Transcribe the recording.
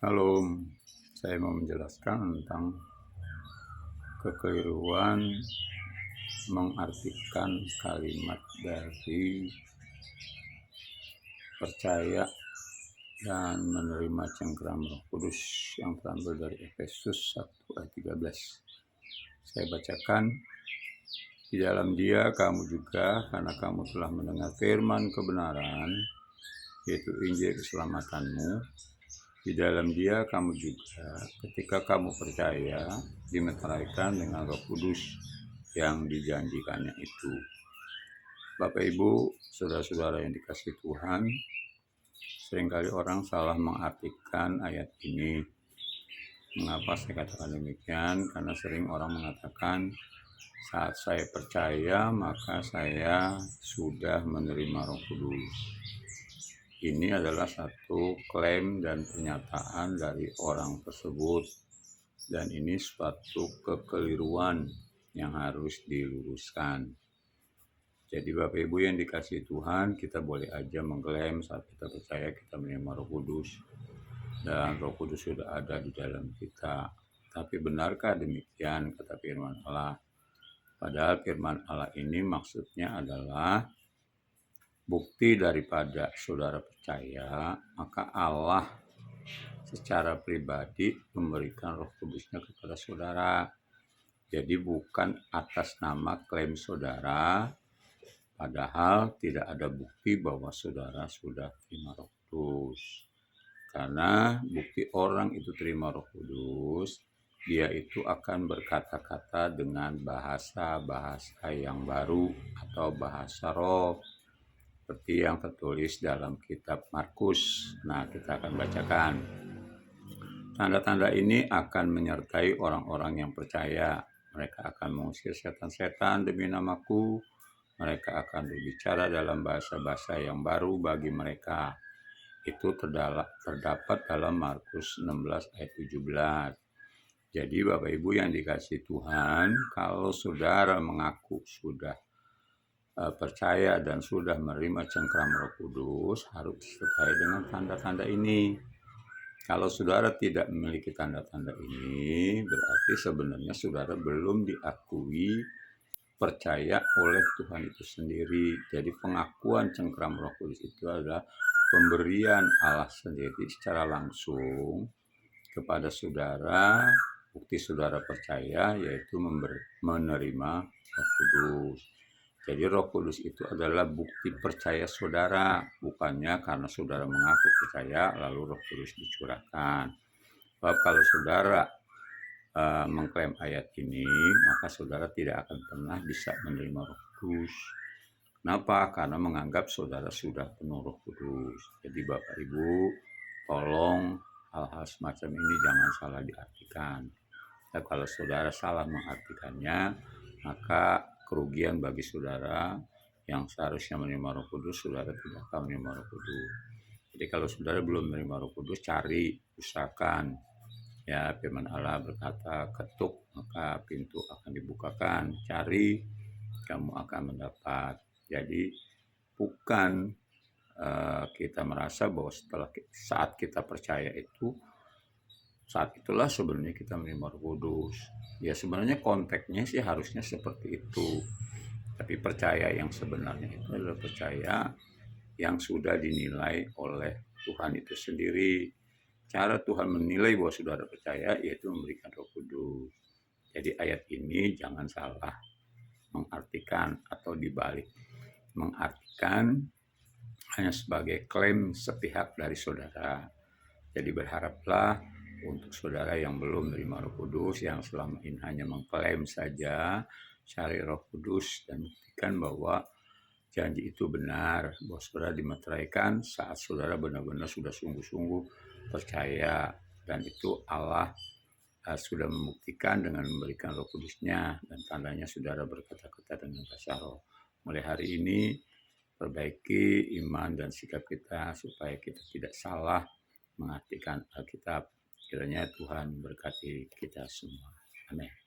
Halo, saya mau menjelaskan tentang kekeliruan mengartikan kalimat dari percaya dan menerima cengkram Roh Kudus yang terambil dari Efesus 1 ayat 13. Saya bacakan, di dalam Dia kamu juga, karena kamu telah mendengar firman kebenaran, yaitu Injil keselamatanmu. Di dalam Dia kamu juga, ketika kamu percaya, dimeteraikan dengan Roh Kudus yang dijanjikannya itu. Bapak Ibu, saudara-saudara yang dikasihi Tuhan, seringkali orang salah mengartikan ayat ini. Mengapa saya katakan demikian? Karena sering orang mengatakan, saat saya percaya maka saya sudah menerima Roh Kudus. Ini adalah satu klaim dan pernyataan dari orang tersebut, dan ini suatu kekeliruan yang harus diluruskan. Jadi Bapak Ibu yang dikasihi Tuhan, kita boleh aja mengklaim saat kita percaya kita menerima Roh Kudus, dan Roh Kudus sudah ada di dalam kita. Tapi benarkah demikian kata firman Allah? Padahal firman Allah ini maksudnya adalah bukti daripada saudara percaya, maka Allah secara pribadi memberikan Roh Kudusnya kepada saudara. Jadi bukan atas nama klaim saudara, padahal tidak ada bukti bahwa saudara sudah terima Roh Kudus. Karena bukti orang itu terima Roh Kudus, dia itu akan berkata-kata dengan bahasa-bahasa yang baru atau bahasa roh, seperti yang tertulis dalam kitab Markus. Nah, kita akan bacakan. Tanda-tanda ini akan menyertai orang-orang yang percaya. Mereka akan mengusir setan-setan demi namaku. Mereka akan berbicara dalam bahasa-bahasa yang baru bagi mereka. Itu terdapat dalam Markus 16 ayat 17. Jadi Bapak Ibu yang dikasihi Tuhan, kalau saudara mengaku sudah percaya dan sudah menerima cengkram Roh Kudus, harus disertai dengan tanda-tanda ini. Kalau saudara tidak memiliki tanda-tanda ini, berarti sebenarnya saudara belum diakui percaya oleh Tuhan itu sendiri. Jadi pengakuan cengkram Roh Kudus itu adalah pemberian Allah sendiri secara langsung kepada saudara. Bukti saudara percaya yaitu menerima Roh Kudus. Jadi Roh Kudus itu adalah bukti percaya saudara, bukannya karena saudara mengaku percaya lalu Roh Kudus dicurahkan. Sebab kalau saudara mengklaim ayat ini, maka saudara tidak akan pernah bisa menerima Roh Kudus. Kenapa? Karena menganggap saudara sudah penuh Roh Kudus. Jadi Bapak Ibu, tolong hal-hal semacam ini jangan salah diartikan. Dan kalau saudara salah mengartikannya, maka kerugian bagi saudara yang seharusnya menerima Roh Kudus, saudara tidak akan menerima Roh Kudus. Jadi kalau saudara belum menerima Roh Kudus, cari, usahakan. Ya, firman Allah berkata, ketuk maka pintu akan dibukakan, cari kamu akan mendapat. Jadi bukan kita merasa bahwa saat kita percaya itu, saat itulah sebenarnya kita menerima Roh Kudus. Ya sebenarnya konteksnya sih harusnya seperti itu. Tapi percaya yang sebenarnya itu adalah percaya yang sudah dinilai oleh Tuhan itu sendiri. Cara Tuhan menilai bahwa saudara percaya yaitu memberikan Roh Kudus. Jadi ayat ini jangan salah mengartikan atau dibalik. Mengartikan hanya sebagai klaim sepihak dari saudara. Jadi berharaplah untuk saudara yang belum menerima Roh Kudus, yang selama ini hanya mengklaim saja, cari Roh Kudus dan buktikan bahwa janji itu benar, bahwa saudara dimeteraikan saat saudara benar-benar sudah sungguh-sungguh percaya, dan itu Allah sudah membuktikan dengan memberikan Roh Kudusnya, dan tandanya saudara berkata-kata dengan bahasa roh. Mulai hari ini perbaiki iman dan sikap kita supaya kita tidak salah mengartikan Alkitab. Kiranya Tuhan berkati kita semua. Amin.